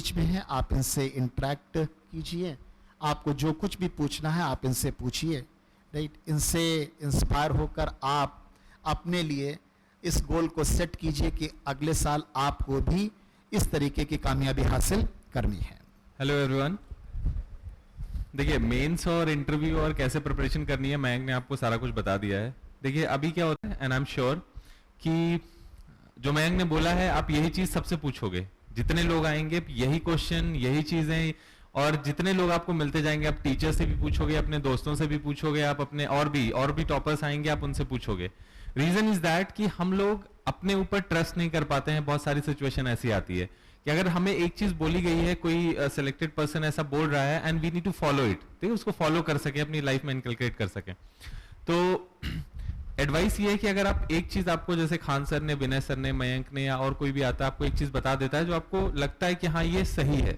बीच में हैं, आप इनसे इंटरेक्ट कीजिए, आपको जो कुछ भी पूछना है आप इनसे पूछिए, राइट। इनसे इंस्पायर होकर आप अपने लिए इस गोल को सेट कीजिए कि अगले साल आपको भी इस तरीके की कामयाबी हासिल करनी है। हेलो एवरीवन, देखिए मेंस और इंटरव्यू और कैसे प्रिपरेशन करनी है मयंक ने आपको सारा कुछ बता दिया है। देखिए अभी क्या होता है, एंड आई एम श्योर कि जो मयंक ने बोला है आप यही चीज सबसे पूछोगे, जितने लोग आएंगे यही क्वेश्चन यही चीजें, और जितने लोग आपको मिलते जाएंगे आप टीचर से भी पूछोगे, अपने दोस्तों से भी पूछोगे, आप अपने और भी टॉपर्स आएंगे आप उनसे पूछोगे। रीजन इज दैट कि हम लोग अपने ऊपर ट्रस्ट नहीं कर पाते हैं। बहुत सारी सिचुएशन ऐसी आती है कि अगर हमें एक चीज बोली गई है, कोई सिलेक्टेड पर्सन ऐसा बोल रहा है and we need to follow it, ठीक है, उसको फॉलो कर सके, अपनी लाइफ में इनकलकेट कर सके। तो एडवाइस ये है कि अगर आप एक चीज, आपको जैसे खान सर ने, विनय सर ने, मयंक ने या और कोई भी आता है आपको एक चीज बता देता है जो आपको लगता है कि हाँ ये सही है,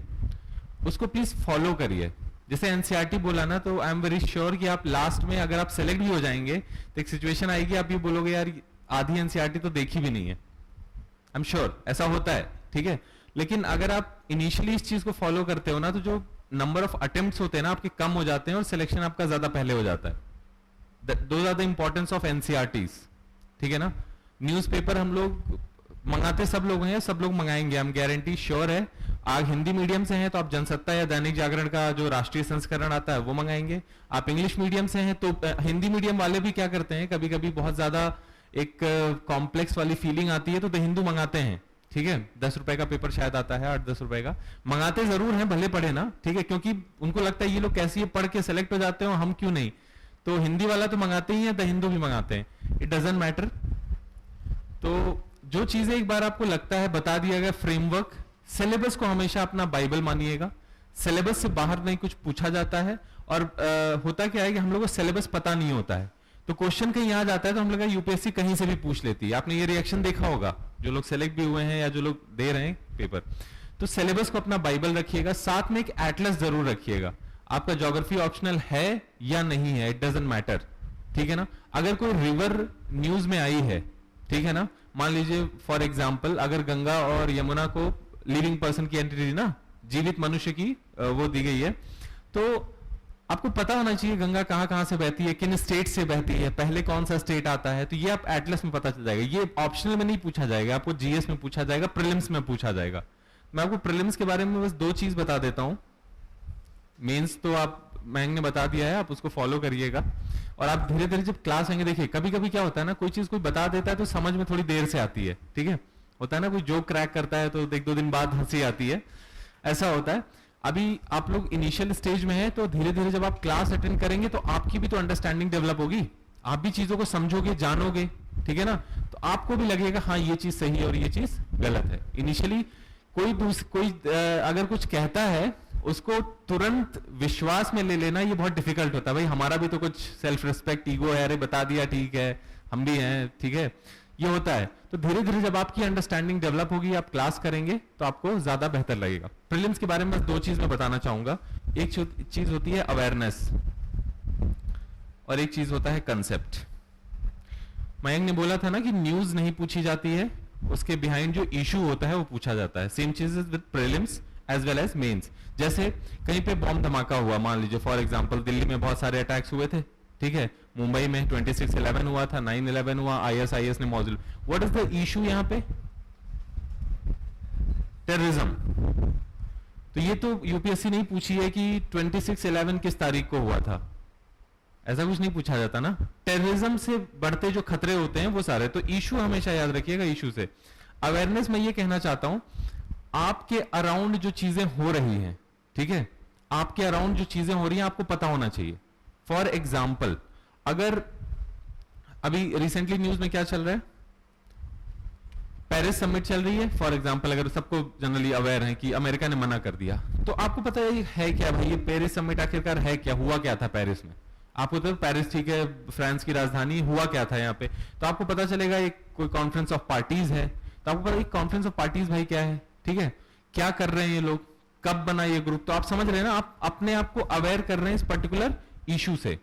उसको प्लीज फॉलो करिए। जैसे एनसीईआरटी बोला ना, तो आई एम वेरी श्योर कि आप लास्ट में अगर आप सेलेक्ट भी हो जाएंगे तो एक सिचुएशन आएगी आप ये बोलोगे यार आधी एनसीईआरटी तो देखी भी नहीं है। आई एम श्योर ऐसा होता है, ठीक है। लेकिन अगर आप इनिशियली इस चीज को फॉलो करते हो ना, तो जो नंबर ऑफ अटेम्प्ट्स होते हैं ना आपके कम हो जाते हैं और सिलेक्शन आपका ज्यादा पहले हो जाता है। Those are the importance of NCERTs, ठीक है ना। न्यूज़पेपर हम लोग मंगाते सब लोग हैं, सब लोग मंगाएंगे, हम गारंटी श्योर है। आप हिंदी मीडियम से हैं तो आप जनसत्ता या दैनिक जागरण का जो राष्ट्रीय संस्करण आता है वो मंगाएंगे। आप इंग्लिश मीडियम से हैं तो हिंदी मीडियम वाले भी क्या करते हैं, कभी कभी बहुत ज्यादा एक कॉम्प्लेक्स वाली फीलिंग आती है तो द हिंदू मंगाते हैं, ठीक है। 10 रुपए का पेपर शायद आता है, 8-10 रुपए का, मंगाते जरूर हैं, भले पढ़े ना, ठीक है, क्योंकि उनको लगता है ये लोग कैसे पढ़ के सेलेक्ट हो जाते हैं, हम क्यों नहीं। तो हिंदी वाला तो मंगाते ही है, द हिंदू भी मंगाते हैं, इट डजंट मैटर। तो जो चीजें एक बार आपको लगता है बता दिया गया, फ्रेमवर्क, सिलेबस को हमेशा अपना बाइबल मानिएगा। सिलेबस से बाहर नहीं कुछ पूछा जाता है। और होता क्या है कि हम लोग को सिलेबस पता नहीं होता है, तो क्वेश्चन कहीं आ जाता है तो हम लोग यूपीएससी कहीं से भी पूछ लेती है। आपने ये रिएक्शन देखा होगा, जो लोग सेलेक्ट भी हुए हैं या जो लोग दे रहे हैं पेपर। तो सिलेबस को अपना बाइबल रखिएगा, साथ में एक एटलस जरूर रखिएगा। आपका ज्योग्राफी ऑप्शनल है या नहीं है, इट डजंट मैटर, ठीक है ना। अगर कोई रिवर न्यूज में आई है, ठीक है ना, मान लीजिए फॉर एग्जाम्पल अगर गंगा और यमुना को लिविंग पर्सन की एंटिटी ना, जीवित मनुष्य की वो दी गई है, तो आपको पता होना चाहिए गंगा कहां कहां से बहती है, किन स्टेट से बहती है, पहले कौन सा स्टेट आता है, तो ये आप एटलस में पता चल जाएगा। ये ऑप्शनल में नहीं पूछा जाएगा, आपको जीएस में पूछा जाएगा, प्रीलिम्स में पूछा जाएगा। मैं आपको प्रीलिम्स के बारे में बस 2 चीज बता देता हूं। मेंस तो आप मयंक ने बता दिया है, आप उसको फॉलो करिएगा। और आप धीरे धीरे जब क्लास आएंगे, देखिए कभी कभी क्या होता है ना, कोई चीज कोई बता देता है तो समझ में थोड़ी देर से आती है, ठीक है। होता है ना, कोई जोक क्रैक करता है तो 1-2 दिन बाद हंसी आती है, ऐसा होता है। अभी आप लोग इनिशियल स्टेज में है, तो धीरे धीरे जब आप क्लास अटेंड करेंगे तो आपकी भी तो अंडरस्टैंडिंग डेवलप होगी, आप भी चीजों को समझोगे, जानोगे, ठीक है ना। तो आपको भी लगेगा हाँ ये चीज सही है और ये चीज गलत है। इनिशियली कोई अगर कुछ कहता है उसको तुरंत विश्वास में ले लेना ये बहुत डिफिकल्ट होता है। भाई हमारा भी तो कुछ सेल्फ रिस्पेक्ट, ईगो है, अरे बता दिया ठीक है, हम भी हैं, ठीक है, ये होता है। तो धीरे धीरे जब आपकी अंडरस्टैंडिंग डेवलप होगी, आप क्लास करेंगे तो आपको ज्यादा बेहतर लगेगा। प्रीलिम्स के बारे में बस 2 चीज मैं बताना चाहूंगा। एक चीज होती है अवेयरनेस और एक चीज होता है कंसेप्ट। मयंक ने बोला था ना कि न्यूज नहीं पूछी जाती है, उसके बिहाइंड जो इशू होता है वो पूछा जाता है। सेम चीज with prelims as well as mains. जैसे कहीं पे बॉम्ब धमाका हुआ, मान लीजिए फॉर एग्जांपल दिल्ली में बहुत सारे अटैक्स हुए थे, ठीक है, मुंबई में 26/11 हुआ था, 9/11 हुआ, ISIS ने मौजूद। व्हाट इज द इशू यहाँ पे? टेररिज्म। तो ये तो यूपीएससी नहीं पूछी है कि 26/11 किस तारीख को हुआ था, ऐसा कुछ नहीं पूछा जाता ना। टेररिज्म से बढ़ते जो खतरे होते हैं वो सारे, तो इशू हमेशा याद रखिएगा, इशू से। अवेयरनेस में ये कहना चाहता हूं, आपके अराउंड जो चीजें हो रही हैं, ठीक है, आपके अराउंड जो चीजें हो रही हैं आपको पता होना चाहिए। फॉर एग्जाम्पल अगर अभी रिसेंटली न्यूज में क्या चल रहा है, पेरिस समिट चल रही है फॉर एग्जांपल, अगर सबको जनरली अवेयर है कि अमेरिका ने मना कर दिया, तो आपको पता है क्या भाई ये पेरिस समिट आखिरकार है क्या, हुआ क्या था पेरिस में। आपको तो पेरिस ठीक है फ्रांस की राजधानी, हुआ क्या था यहाँ पे, तो आपको पता चलेगा एक कोई कॉन्फ्रेंस ऑफ पार्टीज है, तो आपको पता है कॉन्फ्रेंस ऑफ पार्टीज भाई क्या है, ठीक है, क्या कर रहे हैं ये लोग, कब बना ये ग्रुप, तो आप समझ रहे हैं ना, आप अपने आप को अवेयर कर रहे हैं इस पर्टिकुलर इशू से।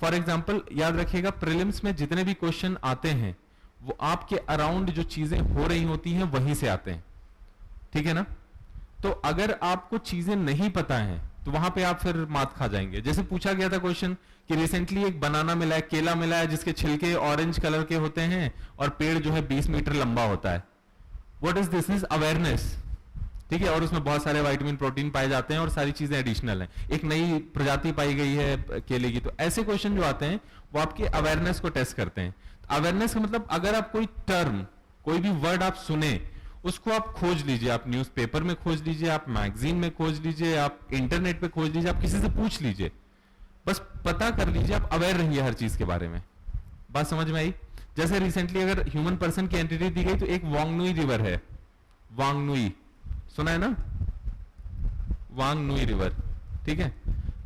फॉर एग्जाम्पल याद रखिएगा प्रीलिम्स में जितने भी क्वेश्चन आते हैं वो आपके अराउंड जो चीजें हो रही होती हैं वहीं से आते हैं, ठीक है ना। तो अगर आपको चीजें नहीं पता हैं तो वहां पे आप फिर मात खा जाएंगे। जैसे पूछा गया था क्वेश्चन कि रिसेंटली एक बनाना मिला है, केला मिला है जिसके छिलके ऑरेंज कलर के होते हैं और पेड़ जो है 20 मीटर लंबा होता है। What is this? Is awareness, ठीक है। और उसमें बहुत सारे विटामिन प्रोटीन पाए जाते हैं और सारी चीजें एडिशनल हैं। एक नई प्रजाति पाई गई है केले की। तो ऐसे क्वेश्चन जो आते हैं वो आपके अवेयरनेस को टेस्ट करते हैं। अवेयरनेस का मतलब अगर आप कोई टर्म, कोई भी वर्ड आप सुने, उसको आप खोज लीजिए, आप न्यूज़पेपर में खोज लीजिए, आप मैगजीन में खोज लीजिए, आप इंटरनेट पे खोज लीजिए, आप किसी से पूछ लीजिए, बस पता कर लीजिए, आप अवेयर रहिए हर चीज के बारे में। बात समझ में आई? जैसे रिसेंटली अगर ह्यूमन पर्सन की एंटिटी दी गई तो एक वांगनुई रिवर है, वांगनुई सुना है ना, वांगनुई रिवर, ठीक है।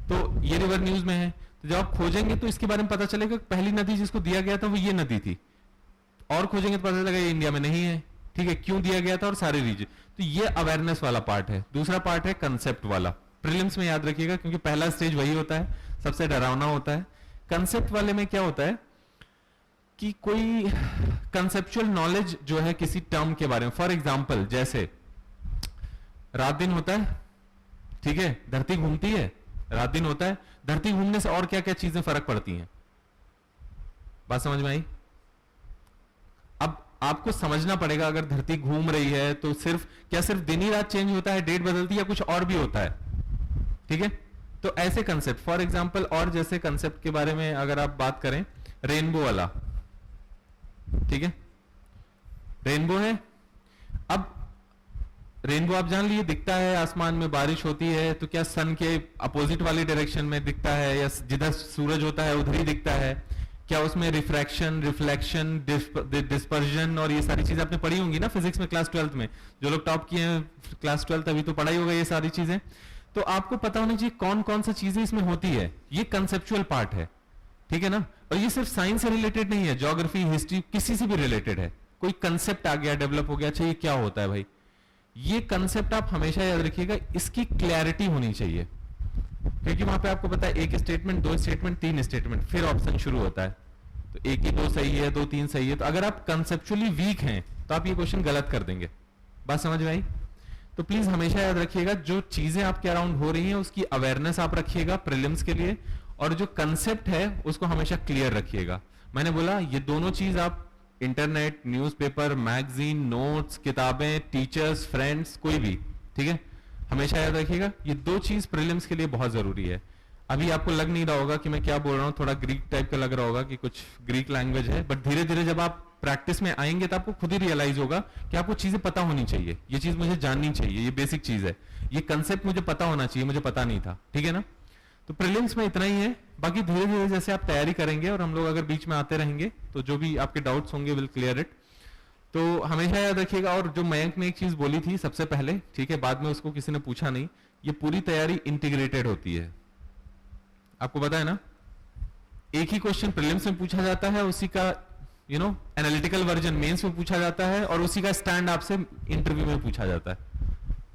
तो ये रिवर न्यूज में है, तो जब आप खोजेंगे तो इसके बारे में पता चलेगा पहली नदी जिसको दिया गया था वो ये नदी थी, और खोजेंगे तो पता चलेगा ये इंडिया में नहीं है, ठीक है, क्यों दिया गया था और सारे रीजन। तो ये अवेयरनेस वाला पार्ट है। दूसरा पार्ट है कंसेप्ट वाला। प्रीलिम्स में याद रखिएगा क्योंकि पहला स्टेज वही होता है, सबसे डरावना होता है। कंसेप्ट वाले में क्या होता है कि कोई कंसेप्चुअल नॉलेज जो है किसी टर्म के बारे में, फॉर एग्जाम्पल जैसे रात दिन होता है, ठीक है, धरती घूमती है, रात दिन होता है, धरती घूमने से और क्या क्या चीजें फर्क पड़ती हैं। बात समझ में आई? अब आपको समझना पड़ेगा अगर धरती घूम रही है तो सिर्फ दिन ही रात चेंज होता है, डेट बदलती है, या कुछ और भी होता है, ठीक है। तो ऐसे कंसेप्ट, फॉर एग्जांपल और जैसे कंसेप्ट के बारे में अगर आप बात करें, रेनबो वाला, ठीक है, रेनबो है। अब रेनबो आप जान लिए, दिखता है आसमान में, बारिश होती है तो क्या सन के अपोजिट वाली डायरेक्शन में दिखता है या जिधर सूरज होता है उधर ही दिखता है? क्या उसमें रिफ्रैक्शन, रिफ्लेक्शन, डिस्पर्जन और ये सारी चीजें आपने पढ़ी होंगी ना फिजिक्स में क्लास 12th में। जो लोग टॉप किए हैं क्लास 12 अभी तो पढ़ाई होगा ये सारी चीजें, तो आपको पता होना चाहिए कौन कौन सी चीजें इसमें होती है। ये कंसेप्चुअल पार्ट है, ठीक है ना। और ये सिर्फ साइंस से रिलेटेड नहीं है, ज्योग्राफी, हिस्ट्री, किसी से भी रिलेटेड है। कोई कंसेप्ट आ गया, डेवलप हो गया, अच्छा ये क्या होता है भाई, ये कंसेप्ट आप हमेशा याद रखिएगा, इसकी क्लैरिटी होनी चाहिए। क्योंकि वहां पे आपको पता है एक स्टेटमेंट, दो स्टेटमेंट, तीन स्टेटमेंट, फिर ऑप्शन शुरू होता है। तो एक ही दो सही है, दो तीन सही है, तो अगर आप कंसेप्चुअली वीक हैं तो आप ये क्वेश्चन गलत कर देंगे। बात समझ में आई? तो प्लीज हमेशा याद रखिएगा जो चीजें आपके अराउंड हो रही हैं उसकी अवेयरनेस आप रखिएगा प्रीलिम्स के लिए, और जो कंसेप्ट है उसको हमेशा क्लियर रखिएगा। मैंने बोला ये दोनों चीज आप इंटरनेट, न्यूज़पेपर, मैगजीन, नोट्स, किताबें, टीचर्स, फ्रेंड्स, कोई भी, ठीक है, हमेशा याद रखिएगा ये दो चीज प्रीलिम्स के लिए बहुत जरूरी है। अभी आपको लग नहीं रहा होगा कि मैं क्या बोल रहा हूं, थोड़ा ग्रीक टाइप का लग रहा होगा कि कुछ ग्रीक लैंग्वेज है, बट धीरे धीरे जब आप प्रैक्टिस में आएंगे तो आपको खुद ही रियलाइज होगा कि आपको चीजें पता होनी चाहिए, ये चीज मुझे जाननी चाहिए, ये बेसिक चीज है, ये कंसेप्ट मुझे पता होना चाहिए, मुझे पता नहीं था, ठीक है ना। तो प्रीलिम्स में इतना ही है, बाकी धीरे धीरे जैसे आप तैयारी करेंगे और हम लोग अगर बीच में आते रहेंगे तो जो भी आपके डाउट्स होंगे विल क्लियर इट। तो हमेशा याद रखिएगा। और जो मयंक ने एक चीज बोली थी सबसे पहले, ठीक है, बाद में उसको किसी ने पूछा नहीं, ये पूरी तैयारी इंटीग्रेटेड होती है। आपको पता है ना, एक ही क्वेश्चन प्रीलिम्स में पूछा जाता है, उसी का एनालिटिकल वर्जन मेंस में पूछा जाता है, और उसी का स्टैंड आपसे इंटरव्यू में पूछा जाता है,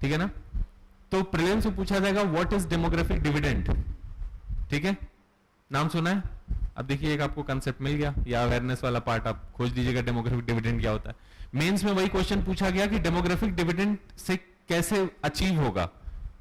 ठीक है ना। तो प्रीलिम्स में पूछा जाएगा व्हाट इज डेमोग्राफिक डिविडेंड, ठीक है, नाम सुना है। अब देखिए एक आपको कंसेप्ट मिल गया, या अवेयरनेस वाला पार्ट आप खोज लीजिएगा डेमोग्राफिक डिविडेंड क्या होता है। मेंस में वही क्वेश्चन पूछा गया कि डेमोग्राफिक डिविडेंड से कैसे अचीव होगा,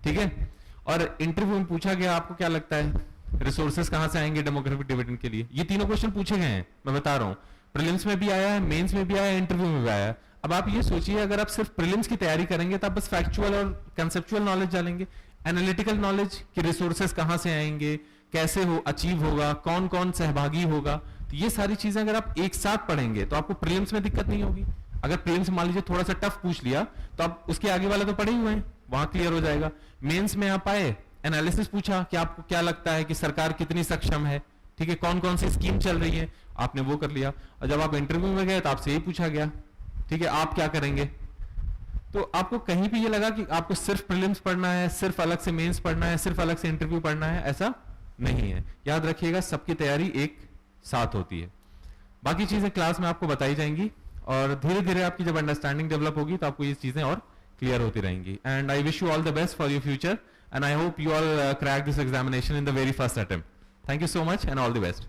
ठीक है। और इंटरव्यू में पूछा गया आपको क्या लगता है रिसोर्सेज कहां से आएंगे डेमोग्राफिक डिविडेंड के लिए। ये तीनों क्वेश्चन पूछे गए हैं, मैं बता रहा हूं, प्रीलिम्स में भी आया है, मेंस में भी आया है, इंटरव्यू में भी आया है। अब आप ये सोचिए अगर आप सिर्फ प्रीलिम्स की तैयारी करेंगे तो आप बस फैक्चुअल और कंसेप्चुअल नॉलेज डालेंगे, एनालिटिकल नॉलेज कि रिसोर्सेज कहां से आएंगे, कैसे हो अचीव होगा, कौन कौन सहभागी होगा, तो ये सारी चीजें अगर आप एक साथ पढ़ेंगे तो आपको प्रीलिम्स में दिक्कत नहीं होगी। अगर प्रीलिम्स मान लीजिए थोड़ा सा टफ पूछ लिया तो आप उसके आगे वाला तो पढ़े हुए हैं, वहां क्लियर हो जाएगा। मेंस में आप आए, एनालिसिस पूछा कि आपको क्या लगता है कि सरकार कितनी सक्षम है, ठीक है, कौन कौन सी स्कीम चल रही है, आपने वो कर लिया। और जब आप इंटरव्यू में गए तो आपसे ये पूछा गया, ठीक है, आप क्या करेंगे। तो आपको कहीं भी ये लगा कि आपको सिर्फ प्रीलिम्स पढ़ना है, सिर्फ अलग से मेंस पढ़ना है, सिर्फ अलग से इंटरव्यू पढ़ना है, ऐसा नहीं है। याद रखिएगा सबकी तैयारी एक साथ होती है। बाकी चीजें क्लास में आपको बताई जाएंगी और धीरे धीरे आपकी जब अंडरस्टैंडिंग डेवलप होगी तो आपको ये चीजें और क्लियर होती रहेंगी। And I wish you all the best for your future and I hope you all crack this examination in the very first attempt. Thank you so much and all the best.